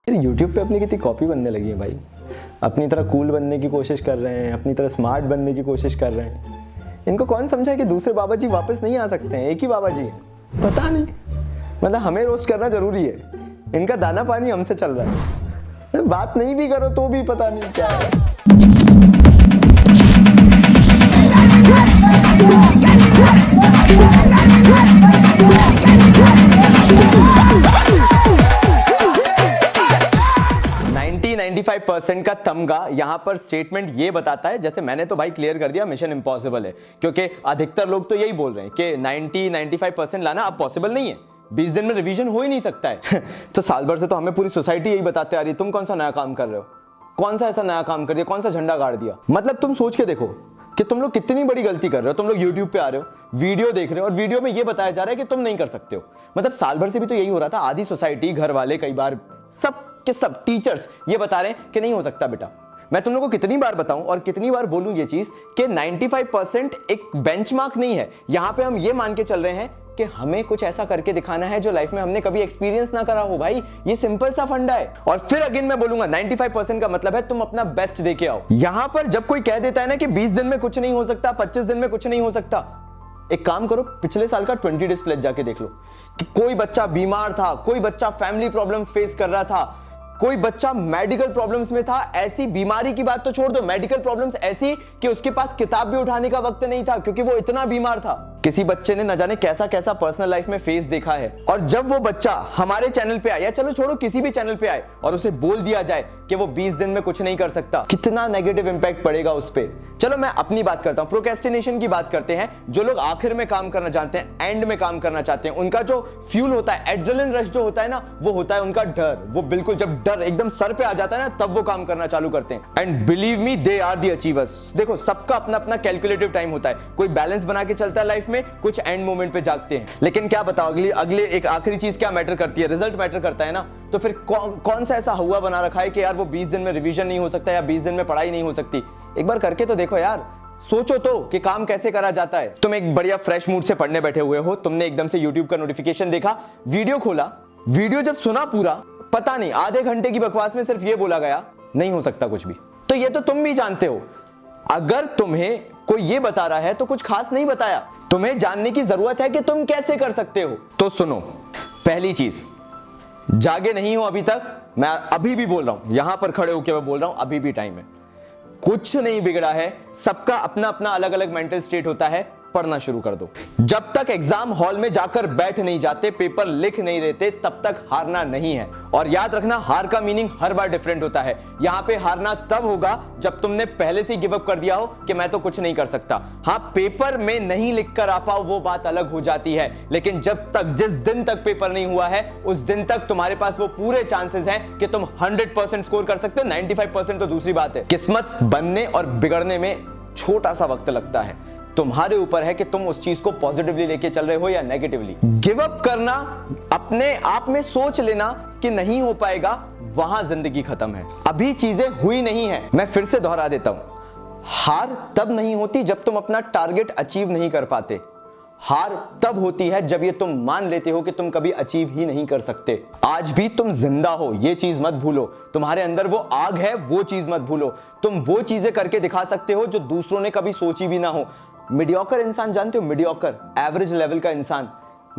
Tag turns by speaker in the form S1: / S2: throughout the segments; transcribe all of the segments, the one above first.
S1: YouTube पे अपनी कितनी कॉपी बनने लगी है भाई। अपनी तरह कूल बनने की कोशिश कर रहे हैं, अपनी तरह स्मार्ट बनने की कोशिश कर रहे हैं। इनको कौन समझा है कि दूसरे बाबा जी वापस नहीं आ सकते हैं, एक ही बाबा जी है। पता नहीं, मतलब हमें रोस्ट करना जरूरी है, इनका दाना पानी हमसे चल रहा है। बात नहीं भी करो तो भी पता नहीं क्या है। 95% का तमगा यहाँ पर स्टेटमेंट ये बताता है, जैसे मैंने तो भाई क्लियर कर दिया मिशन इम्पॉसिबल है, क्योंकि अधिकतर लोग तो यही बोल रहे हैं कि 90-95% लाना अब पॉसिबल नहीं है, 20 दिन में रिवीजन हो ही नहीं सकता है। तो साल भर से तो हमें पूरी सोसाइटी यही बताते आ रही है, तुम कौन सा नया काम कर रहे हो, कौन सा ऐसा नया काम कर दिया, कौन सा झंडा गाड़ दिया। मतलब तुम सोच के देखो कि तुम लोग कितनी बड़ी गलती कर रहे हो। तुम लोग YouTube पे आ रहे हो, वीडियो देख रहे हो और वीडियो में ये बताया जा रहा है कि तुम नहीं कर सकते हो। मतलब साल भर से भी तो यही हो रहा था। आधी सोसाइटी, घर वाले, कई बार सब के सब टीचर्स ये बता रहे हैं कि नहीं हो सकता बेटा। मैं तुम लोगों को कितनी बार बताऊं और कितनी बार बोलूं ये चीज कि 95% एक बेंचमार्क नहीं है। यहां पे हम ये मान के चल रहे हैं कि हमें कुछ ऐसा करके दिखाना है जो लाइफ में हमने कभी एक्सपीरियंस ना करा हो। भाई ये सिंपल सा फंडा है। और फिर अगेन मैं बोलूंगा 95% का मतलब है तुम अपना बेस्ट दे के आओ। यहां पर जब कोई कह देता है ना कि 20 दिन में कुछ नहीं हो सकता, 25 दिन में कुछ नहीं हो सकता, एक काम करो, पिछले साल का 20 डेज प्लेज जाके देख लो कि कोई बच्चा बीमार था, कोई बच्चा फैमिली प्रॉब्लम्स फेस कर रहा था, कोई बच्चा मेडिकल प्रॉब्लम्स में था। ऐसी बीमारी की बात तो छोड़ दो, मेडिकल प्रॉब्लम्स ऐसी कि उसके पास किताब भी उठाने का वक्त नहीं था क्योंकि वो इतना बीमार था। किसी बच्चे ने न जाने कैसा कैसा पर्सनल लाइफ में फेस देखा है। और जब वो बच्चा हमारे चैनल पे आए या चलो छोड़ो किसी भी चैनल पे आए और उसे बोल दिया जाए कि वो 20 दिन में कुछ नहीं कर सकता, कितना नेगेटिव इंपैक्ट पड़ेगा उस पे। चलो मैं अपनी बात करता हूं, प्रोक्रेस्टिनेशन की बात करते हैं। जो लोग आखिर में काम करना चाहते हैं, एंड में काम करना चाहते हैं, उनका जो फ्यूल होता है, एड्रेनलिन रश जो होता है ना, वो होता है उनका डर। वो बिल्कुल जब डर एकदम सर पे आ जाता है ना, तब वो काम करना चालू करते हैं। And believe me, they are the achievers. देखो सबका अपना अपना कैलकुलेटिव टाइम होता है। कोई बैलेंस बना के चलता है लाइफ में, कुछ एंड मोमेंट पे जागते हैं। लेकिन क्या बताओ, अगले एक आखिरी चीज क्या मैटर करती है? रिजल्ट मैटर करता है ना। तो फिर कौन सा ऐसा हुआ बना रखा है कि यार वो 20 दिन में रिवीजन नहीं हो सकता या 20 दिन में पढ़ाई नहीं हो सकती? एक बार करके तो देखो यार, सोचो तो कि काम कैसे करा जाता है। तुम एक बढ़िया फ्रेश मूड से पढ़ने बैठे हुए हो, तुमने एकदम से YouTube का नोटिफिकेशन देखा, वीडियो खोला, वीडियो जब सुना पूरा, पता नहीं आधे घंटे की बकवास में सिर्फ ये बोला गया नहीं हो सकता कुछ भी। तो ये तो तुम भी जानते हो। अगर तुम्हें कोई ये बता रहा है तो कुछ खास नहीं बताया। तुम्हें जानने की जरूरत है कि तुम कैसे कर सकते हो। तो सुनो, पहली चीज, जागे नहीं हो अभी तक, मैं अभी भी बोल रहा हूं, यहां पर खड़े होकर मैं बोल रहा हूं, अभी भी टाइम है। कुछ नहीं बिगड़ा है, सबका अपना अपना अलग अलग मेंटल स्टेट होता है। पढ़ना शुरू कर दो। जब तक एग्जाम हॉल में जाकर बैठ नहीं जाते, पेपर लिख नहीं रहते, तब तक हारना नहीं है। और याद रखना, हार का मीनिंग हर बार डिफरेंट होता है। यहां पे हारना तब होगा जब तुमने पहले से गिव अप कर दिया हो कि मैं तो कुछ नहीं कर सकता। हाँ, पेपर में नहीं लिख कर आ पाओ वो बात अलग हो जाती है, लेकिन जब तक, जिस दिन तक पेपर नहीं हुआ है, उस दिन तक तुम्हारे पास वो पूरे चांसेस हैं कि तुम 100% स्कोर कर सकते हो। 95% तो दूसरी बात है। किस्मत बनने और बिगड़ने में छोटा सा वक्त लगता है। तुम्हारे ऊपर है कि तुम उस चीज को पॉजिटिवली लेके चल रहे हो या नेगेटिवली। गिव अप करना, अपने आप में सोच लेना कि नहीं हो पाएगा, वहां जिंदगी खत्म है। अभी चीजें हुई नहीं है। मैं फिर से दोहरा देता हूं, हार तब नहीं होती जब तुम अपना टारगेट अचीव नहीं कर पाते। हार तब होती है जब ये तुम मान लेते हो कि तुम कभी अचीव ही नहीं कर सकते। आज भी तुम जिंदा हो, ये चीज मत भूलो। तुम्हारे अंदर वो आग है, वो चीज मत भूलो। तुम वो चीजें करके दिखा सकते हो जो दूसरों ने कभी सोची भी ना हो। मीडियोकर इंसान जानते हो, मीडियोकर, एवरेज लेवल का इंसान,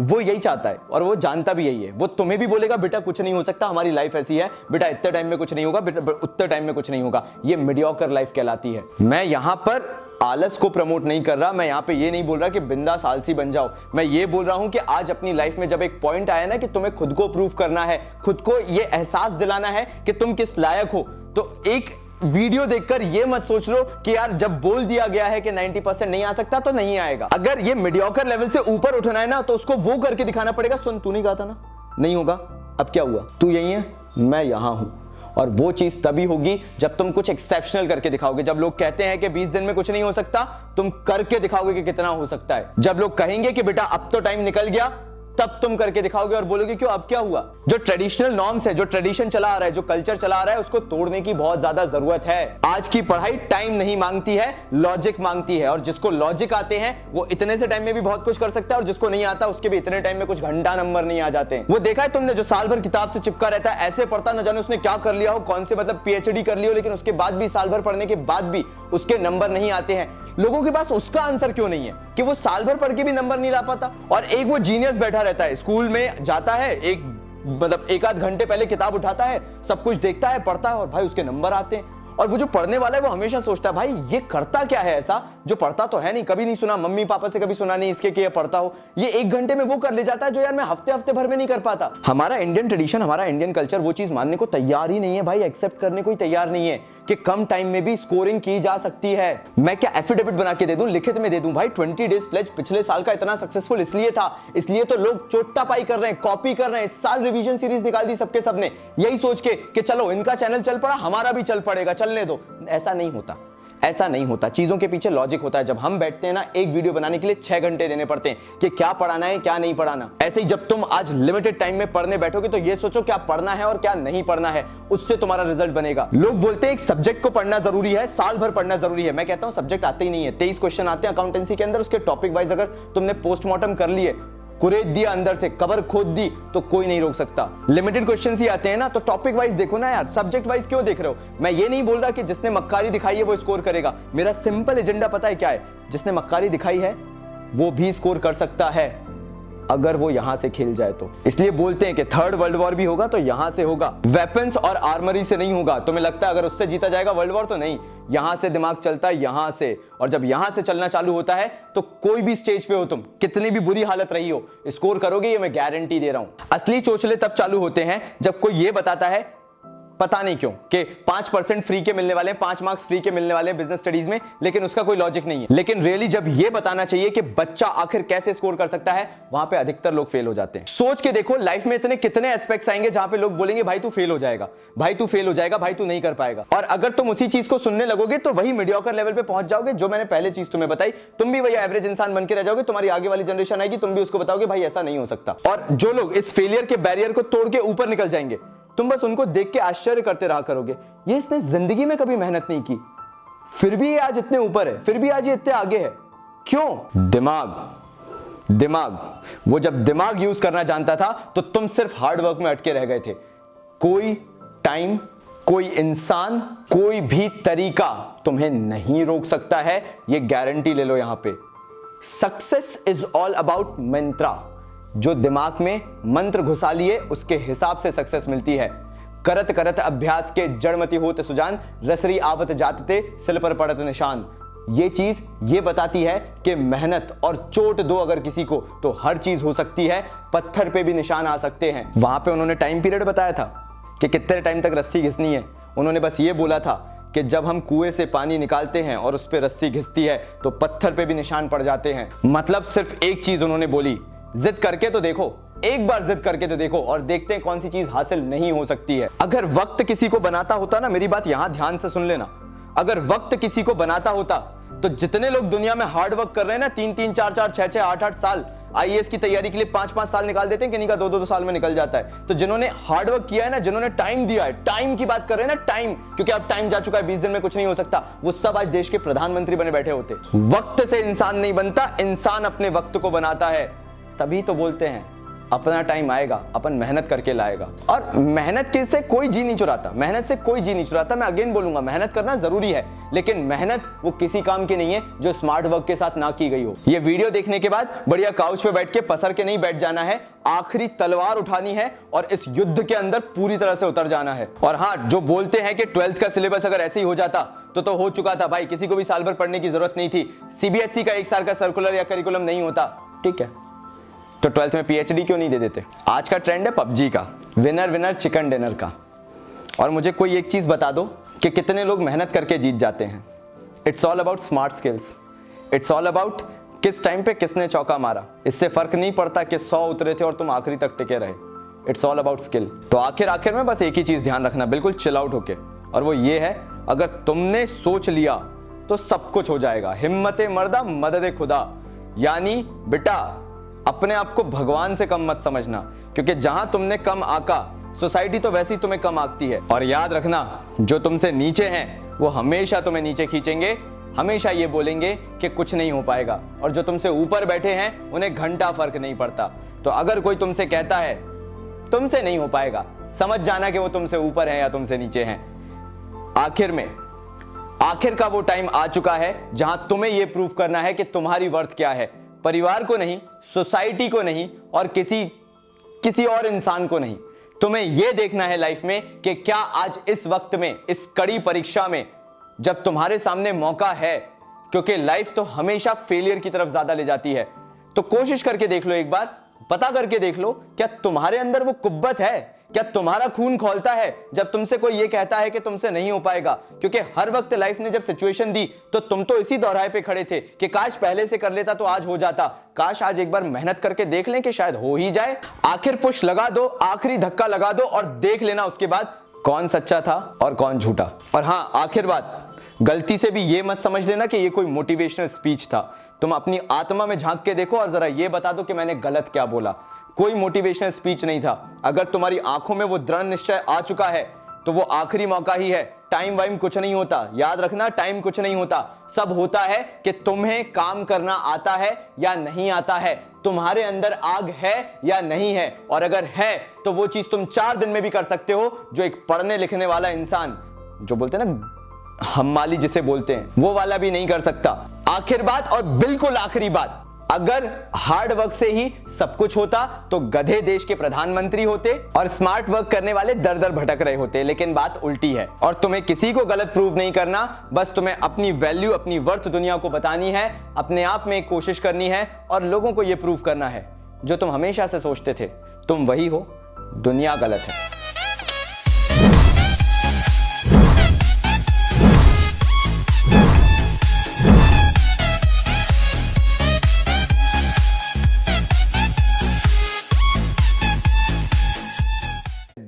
S1: वो यही चाहता है और वो जानता भी यही है। वो तुम्हें भी बोलेगा बेटा कुछ नहीं हो सकता, हमारी लाइफ ऐसी है, बेटा इतने टाइम में कुछ नहीं होगा, बेटा उतने टाइम में कुछ नहीं होगा। ये मीडियोकर लाइफ कहलाती है। मैं यहां पर आलस को प्रमोट नहीं कर रहा। मैं यहां पे ये नहीं बोल रहा कि बिंदास आलसी बन जाओ। मैं ये बोल रहा हूं कि आज अपनी लाइफ में जब एक पॉइंट आया ना कि तुम्हें खुद को प्रूव करना है, खुद को ये एहसास दिलाना है कि तुम किस लायक हो, तो एक वीडियो देखकर ये मत सोच लो कि यार जब बोल दिया गया है कि 90% नहीं आ सकता तो नहीं आएगा। अगर ये मीडियोकर लेवल से ऊपर उठना है ना, तो उसको वो करके दिखाना पड़ेगा। सुन, तू नहीं कहा था ना नहीं होगा, अब क्या हुआ? तू यही है, मैं यहां हूं। और वो चीज तभी होगी जब तुम कुछ एक्सेप्शनल करके दिखाओगे। जब लोग कहते हैं कि 20 दिन में कुछ नहीं हो सकता, तुम करके दिखाओगे कि कितना हो सकता है। जब लोग कहेंगे कि बेटा अब तो टाइम निकल गया, तब तुम करके दिखाओगे और बोलोगे क्यों अब क्या हुआ। जो ट्रेडिशनल नॉर्म्स है, जो ट्रेडिशन चला आ रहा है, जो कल्चर चला आ रहा है, उसको तोड़ने की बहुत ज्यादा जरूरत है। आज की पढ़ाई टाइम नहीं मांगती है, लॉजिक मांगती है। और जिसको लॉजिक आते हैं वो इतने से टाइम में भी बहुत कुछ कर सकता है, और जिसको नहीं आता उसके भी इतने टाइम में कुछ घंटा नंबर नहीं आ जाते। वो देखा है तुमने, जो साल भर किताब से चिपका रहता है, ऐसे पढ़ता न जाने उसने क्या कर लिया हो, कौन से मतलब पीएचडी कर लिया हो, लेकिन उसके बाद भी साल भर पढ़ने के बाद भी उसके नंबर नहीं आते हैं। लोगों के पास उसका आंसर क्यों नहीं है कि वो साल भर पढ़ के भी नंबर नहीं ला पाता। और एक वो जीनियस बैठा रहता है, स्कूल में जाता है, एक आध घंटे पहले किताब उठाता है, सब कुछ देखता है, पढ़ता है, और भाई उसके नंबर आते हैं। और वो जो पढ़ने वाला है वो हमेशा सोचता है भाई ये करता क्या है ऐसा जो पढ़ता तो है नहीं, कभी नहीं सुना, मम्मी पापा से कभी सुना नहीं इसके कि ये पढ़ता हो। ये एक घंटे में वो कर ले जाता है जो यार मैं हफ्ते हफ्ते भर में नहीं कर पाता। हमारा इंडियन ट्रेडिशन, हमारा इंडियन कल्चर वो चीज मानने को तैयार ही नहीं है भाई, एक्सेप्ट करने को ही तैयार नहीं है कि कम टाइम में भी स्कोरिंग की जा सकती है। मैं क्या एफिडेविट बना के दे दूं, लिखित में दे दूं भाई 20 डेज प्लेज पिछले साल का इतना सक्सेसफुल इसलिए था, इसलिए तो लोग चोट्टा पाई कर रहे हैं, कॉपी कर रहे हैं। इस साल रिवीजन सीरीज निकाल दी सबके सबने, यही सोच के कि चलो इनका चैनल चल पड़ा, हमारा भी चल पड़ेगा, चलने दो। ऐसा नहीं होता, ऐसा नहीं होता। चीजों के पीछे लॉजिक होता है। जब हम बैठते हैं ना, एक वीडियो बनाने के लिए 6 घंटे देने पड़ते हैं कि क्या पढ़ाना है क्या नहीं पढ़ाना। ऐसे ही जब तुम आज लिमिटेड टाइम में पढ़ने बैठोगे तो ये सोचो क्या पढ़ना है और क्या नहीं पढ़ना है, उससे तुम्हारा रिजल्ट बनेगा। लोग बोलते हैं एक सब्जेक्ट को पढ़ना जरूरी है, साल भर पढ़ना जरूरी है। मैं कहता हूं सब्जेक्ट आते ही नहीं है। 23 क्वेश्चन आते हैं अकाउंटेंसी के अंदर, उसके टॉपिक वाइज अगर तुमने पोस्टमार्टम कर लिए, कुरेद दिया अंदर से, कबर खोद दी, तो कोई नहीं रोक सकता। लिमिटेड क्वेश्चंस ही आते हैं ना, तो टॉपिक वाइज देखो ना यार, सब्जेक्ट वाइज क्यों देख रहे हो। मैं ये नहीं बोल रहा कि जिसने मक्कारी दिखाई है वो स्कोर करेगा। मेरा सिंपल एजेंडा पता है क्या है, जिसने मक्कारी दिखाई है वो भी स्कोर कर सकता है अगर वो यहां से खेल जाए तो। इसलिए बोलते हैं कि थर्ड वर्ल्ड वॉर भी होगा तो यहां से होगा, वेपन्स और आर्मरी से नहीं होगा। तुम्हें लगता है अगर उससे जीता जाएगा वर्ल्ड वॉर, तो नहीं, यहां से दिमाग चलता है, यहां से। और जब यहां से चलना चालू होता है तो कोई भी स्टेज पे हो तुम, कितनी भी बुरी हालत रही हो, स्कोर करोगे, ये मैं गारंटी दे रहा हूं। असली चोचले तब चालू होते हैं जब कोई ये बताता है, पता नहीं क्यों, कि 5% फ्री के मिलने वाले हैं, 5 मार्क्स फ्री के मिलने वाले हैं बिजनेस स्टडीज में, लेकिन उसका कोई लॉजिक नहीं है। लेकिन रियली जब ये बताना चाहिए कि बच्चा आखिर कैसे स्कोर कर सकता है, वहां पे अधिकतर लोग फेल हो जाते हैं। सोच के देखो लाइफ में इतने कितने एस्पेक्ट्स आएंगे जहां पे लोग बोलेंगे भाई तू फेल हो जाएगा, भाई तू फेल हो जाएगा, भाई तू नहीं कर पाएगा। और अगर तुम उसी चीज को सुनने लगोगे तो वही मीडियोकर लेवल पे पहुंच जाओगे, जो मैंने पहले चीज तुम्हें बताई। तुम भी वही एवरेज इंसान बन के रह जाओगे, तुम्हारी आगे वाली जनरेशन आएगी, तुम भी उसको बताओगे भाई ऐसा नहीं हो सकता। और जो लोग इस फेलियर के बैरियर को तोड़ के ऊपर निकल जाएंगे, तुम बस उनको देख के आश्चर्य करते रहा करोगे, ये इसने जिंदगी में कभी मेहनत नहीं की, फिर भी ये आज इतने ऊपर है, फिर भी आज ये इतने आगे है। क्यों? दिमाग। वो जब दिमाग यूज करना जानता था तो तुम सिर्फ हार्ड वर्क में अटके रह गए थे। कोई टाइम, कोई इंसान, कोई भी तरीका तुम्हें नहीं रोक सकता है, ये गारंटी ले लो। यहां पे सक्सेस इज ऑल अबाउट मंत्रा। जो दिमाग में मंत्र घुसा लिए उसके हिसाब से सक्सेस मिलती है। करत करत अभ्यास के जड़मती होते सुजान, रसरी आवत जातते सिल पर पड़त निशान। ये चीज ये बताती है कि मेहनत और चोट दो अगर किसी को तो हर चीज हो सकती है, पत्थर पे भी निशान आ सकते हैं। वहां पे उन्होंने टाइम पीरियड बताया था कि कितने टाइम तक रस्सी घिसनी है। उन्होंने बस ये बोला था कि जब हम कुएं से पानी निकालते हैं और उस पर रस्सी घिसती है तो पत्थर पे भी निशान पड़ जाते हैं। मतलब सिर्फ एक चीज उन्होंने बोली, जिद करके तो देखो, एक बार जिद करके तो देखो और देखते हैं कौन सी चीज हासिल नहीं हो सकती है। अगर वक्त किसी को बनाता होता ना, मेरी बात यहां ध्यान से सुन लेना, अगर वक्त किसी को बनाता होता तो जितने लोग दुनिया में हार्ड वर्क कर रहे हैं ना, 3-3, 4-4, 6-6, 8-8 साल आईएएस की तैयारी के लिए 5-5 साल निकाल देते हैं, किन्हीं का 2-2 साल में निकल जाता है। तो जिन्होंने हार्ड वर्क किया है ना, जिन्होंने टाइम दिया है, टाइम की बात कर रहे हैं ना, टाइम, क्योंकि अब टाइम जा चुका है, 20 दिन में कुछ नहीं हो सकता, वो सब आज देश के प्रधानमंत्री बने बैठे होते। वक्त से इंसान नहीं बनता, इंसान अपने वक्त को बनाता है। तभी तो बोलते हैं अपना टाइम आएगा, अपन मेहनत करके लाएगा। और मेहनत से कोई जी नहीं चुराता, मेहनत से कोई जी नहीं चुराता। मैं अगेन बोलूंगा, मेहनत करना जरूरी है, लेकिन मेहनत वो किसी काम की नहीं है जो स्मार्ट वर्क के साथ ना की गई हो। ये वीडियो देखने के बाद बढ़िया काउच पे बैठ के पसर के नहीं बैठ जाना है, आखिरी तलवार उठानी है और इस युद्ध के अंदर पूरी तरह से उतर जाना है। और हाँ, जो बोलते हैं कि 12th का सिलेबस अगर ऐसे ही हो जाता तो हो चुका था भाई, किसी को भी साल भर पढ़ने की जरूरत नहीं थी, सीबीएसई का 1 साल का सर्कुलर या करिकुलम नहीं होता, ठीक है, तो 12th में पीएचडी क्यों नहीं दे देते। आज का ट्रेंड है पबजी का, विनर विनर चिकन डिनर का। और मुझे कोई एक चीज बता दो कि कितने लोग मेहनत करके जीत जाते हैं। It's all about smart skills, it's all about किस टाइम पे किसने चौका मारा। इससे फर्क नहीं पड़ता कि 100 उतरे थे और तुम आखिरी तक टिके रहे। It's all about skill. तो आखिर में बस एक ही चीज ध्यान रखना, बिल्कुल चिल आउट होके, और वो ये है, अगर तुमने सोच लिया तो सब कुछ हो जाएगा। हिम्मते मर्दा मदद खुदा, यानी बेटा अपने आप को भगवान से कम मत समझना, क्योंकि जहां तुमने कम आका, सोसाइटी तो वैसे ही तुम्हें कम आंकती है। और याद रखना, जो तुमसे नीचे हैं वो हमेशा तुम्हें नीचे खींचेंगे, हमेशा ये बोलेंगे कि कुछ नहीं हो पाएगा। और जो तुमसे ऊपर बैठे हैं उन्हें घंटा फर्क नहीं पड़ता। तो अगर कोई तुमसे कहता है तुमसे नहीं हो पाएगा, समझ जाना कि वो तुमसे ऊपर है या तुमसे नीचे हैं। आखिर का वो टाइम आ चुका है जहां तुम्हें यह प्रूव करना है कि तुम्हारी वर्थ क्या है। परिवार को नहीं, सोसाइटी को नहीं, और किसी और इंसान को नहीं। तुम्हें यह देखना है लाइफ में कि क्या आज इस वक्त में, इस कड़ी परीक्षा में, जब तुम्हारे सामने मौका है, क्योंकि लाइफ तो हमेशा फेलियर की तरफ ज्यादा ले जाती है। तो कोशिश करके देख लो, एक बार पता करके देख लो, क्या तुम्हारे अंदर वो कुव्वत है, क्या तुम्हारा खून खौलता है जब तुमसे कोई ये कहता है कि तुमसे नहीं हो पाएगा। क्योंकि हर वक्त लाइफ ने जब सिचुएशन दी तो तुम तो इसी दोराहे पे खड़े थे कि काश पहले से कर लेता तो आज हो जाता। काश आज एक बार मेहनत करके देख लें कि शायद हो ही जाए। आखिर पुश लगा दो, आखिरी धक्का लगा दो और देख लेना उसके बाद कौन सच्चा था और कौन झूठा। और हाँ, आखिर बात, गलती से भी ये मत समझ लेना कि ये कोई मोटिवेशनल स्पीच था। तुम अपनी आत्मा में झांक के देखो और जरा ये बता दो कि मैंने गलत क्या बोला। कोई मोटिवेशनल स्पीच नहीं था। अगर तुम्हारी आंखों में वो दृढ़ निश्चय आ चुका है तो वो आखिरी मौका ही है। टाइम वाइम कुछ नहीं होता, याद रखना, टाइम कुछ नहीं होता। सब होता है कि तुम्हें काम करना आता है या नहीं आता है, तुम्हारे अंदर आग है या नहीं है। और अगर है तो वो चीज तुम 4 दिन में भी कर सकते हो, जो एक पढ़ने लिखने वाला इंसान, जो बोलते हैं ना हम्माली जिसे बोलते हैं, वो वाला भी नहीं कर सकता। आखिर बात और बिल्कुल आखिरी बात, अगर हार्ड वर्क से ही सब कुछ होता तो गधे देश के प्रधानमंत्री होते और स्मार्ट वर्क करने वाले दर दर भटक रहे होते। लेकिन बात उल्टी है और तुम्हें किसी को गलत प्रूव नहीं करना, बस तुम्हें अपनी वैल्यू, अपनी वर्थ दुनिया को बतानी है, अपने आप में एक कोशिश करनी है और लोगों को यह प्रूव करना है जो तुम हमेशा से सोचते थे, तुम वही हो, दुनिया गलत है।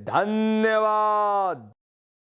S1: धन्यवाद।